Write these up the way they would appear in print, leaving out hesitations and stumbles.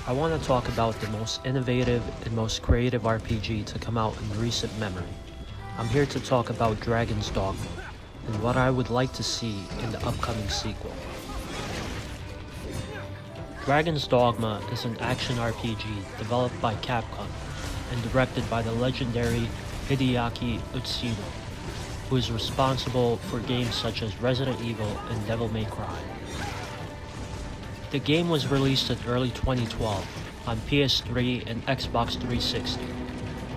I want to talk about the most innovative and most creative RPG to come out in recent memory. I'm here to talk about Dragons Dogma and what I would like to see in the upcoming sequel. Dragons Dogma is an action RPG developed by Capcom and directed by the legendary Hideaki Utsuno, who is responsible for games such as Resident Evil and Devil May Cry. The game was released in early 2012 on PS3 and Xbox 360.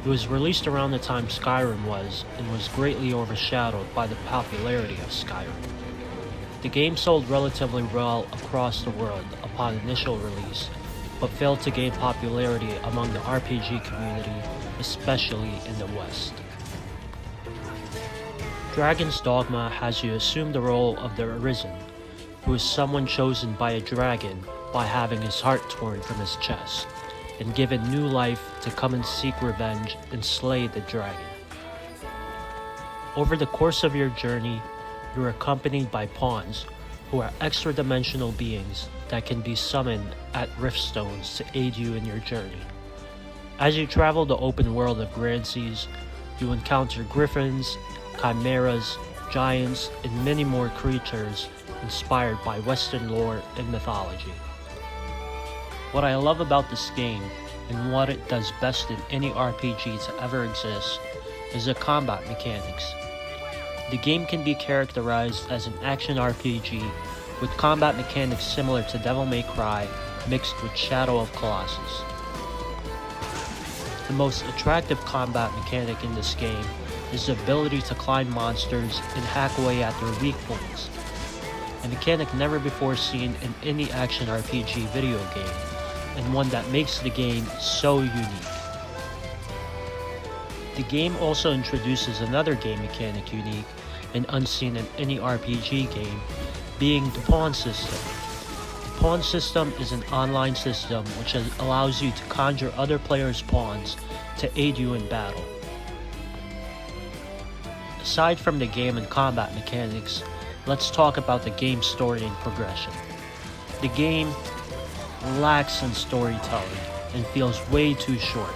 It was released around the time Skyrim was and was greatly overshadowed by the popularity of Skyrim. The game sold relatively well across the world upon initial release, but failed to gain popularity among the RPG community, especially in the West. Dragons Dogma has you assume the role of the Arisen, who is someone chosen by a dragon by having his heart torn from his chest, and given new life to come and seek revenge and slay the dragon. Over the course of your journey, you are accompanied by pawns, who are extra-dimensional beings that can be summoned at rift stones to aid you in your journey. As you travel the open world of Grand Seas, you encounter griffins, chimeras, giants, and many more creatures inspired by Western lore and mythology. What I love about this game, and what it does best in any RPG to ever exist, is the combat mechanics. The game can be characterized as an action RPG with combat mechanics similar to Devil May Cry mixed with Shadow of Colossus. The most attractive combat mechanic in this game is the ability to climb monsters and hack away at their weak points, a mechanic never before seen in any action RPG video game, and one that makes the game so unique. The game also introduces another game mechanic unique and unseen in any RPG game, being the pawn system. The pawn system is an online system which allows you to conjure other players' pawns to aid you in battle. Aside from the game and combat mechanics, let's talk about the game's story and progression. The game lacks in storytelling and feels way too short.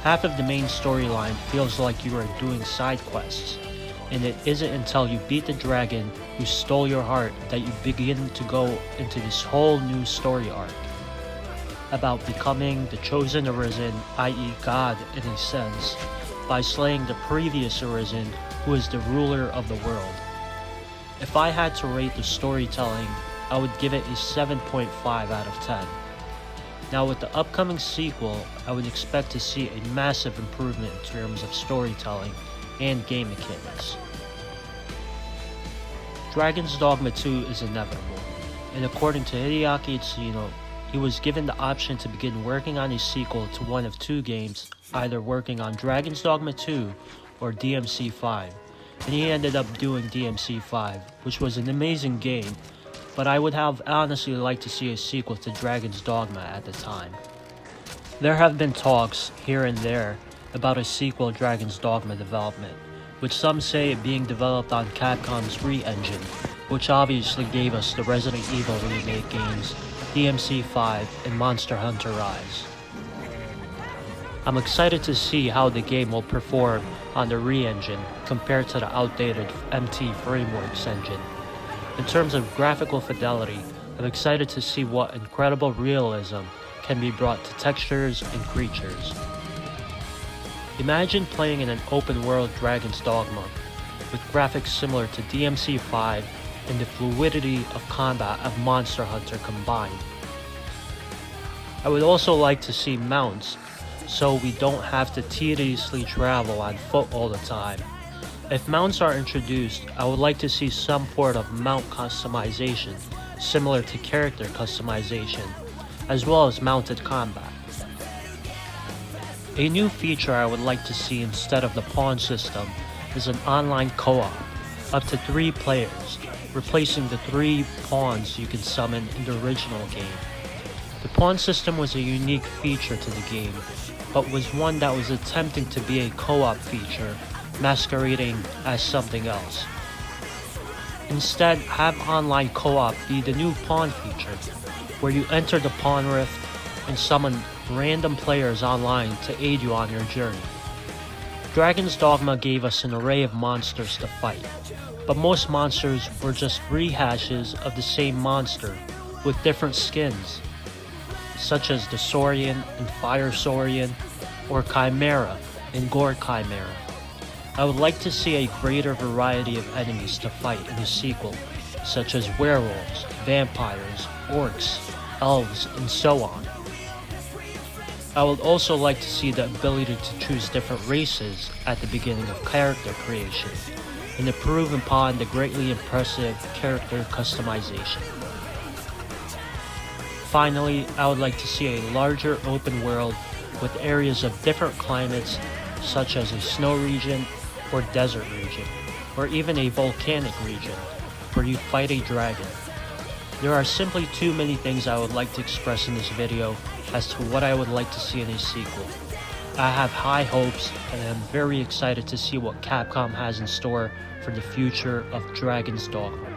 Half of the main storyline feels like you are doing side quests, and it isn't until you beat the dragon who stole your heart that you begin to go into this whole new story arc about becoming the chosen Arisen, i.e. God in a sense, by slaying the previous Arisen who is the ruler of the world. If I had to rate the storytelling, I would give it a 7.5 out of 10. Now with the upcoming sequel, I would expect to see a massive improvement in terms of storytelling and game mechanics. Dragons Dogma 2 is inevitable, and according to Hideaki Utsuno, he was given the option to begin working on a sequel to one of two games, either working on Dragons Dogma 2 or DMC5, and he ended up doing DMC5, which was an amazing game, but I would have honestly liked to see a sequel to Dragons Dogma at the time. There have been talks here and there about a sequel Dragons Dogma development, with some say it being developed on Capcom's Re-Engine, which obviously gave us the Resident Evil remake games, DMC5 and Monster Hunter Rise. I'm excited to see how the game will perform on the Re-Engine compared to the outdated MT Frameworks engine. In terms of graphical fidelity, I'm excited to see what incredible realism can be brought to textures and creatures. Imagine playing in an open-world Dragons Dogma with graphics similar to DMC5 and the fluidity of combat of Monster Hunter combined. I would also like to see mounts, so we don't have to tediously travel on foot all the time. If mounts are introduced, I would like to see some sort of mount customization, similar to character customization, as well as mounted combat. A new feature I would like to see instead of the pawn system is an online co-op, up to 3 players, replacing the 3 pawns you can summon in the original game. The pawn system was a unique feature to the game, but was one that was attempting to be a co-op feature, masquerading as something else. Instead, have online co-op be the new pawn feature, where you enter the pawn rift, and summon random players online to aid you on your journey. Dragons Dogma gave us an array of monsters to fight, but most monsters were just rehashes of the same monster with different skins, such as the Saurian and Fire Saurian, or Chimera and Gore Chimera. I would like to see a greater variety of enemies to fight in the sequel, such as werewolves, vampires, orcs, elves, and so on. I would also like to see the ability to choose different races at the beginning of character creation, and improve upon the greatly impressive character customization. Finally, I would like to see a larger open world with areas of different climates, such as a snow region or desert region, or even a volcanic region, where you fight a dragon. There are simply too many things I would like to express in this video as to what I would like to see in a sequel. I have high hopes and I am very excited to see what Capcom has in store for the future of Dragons Dogma.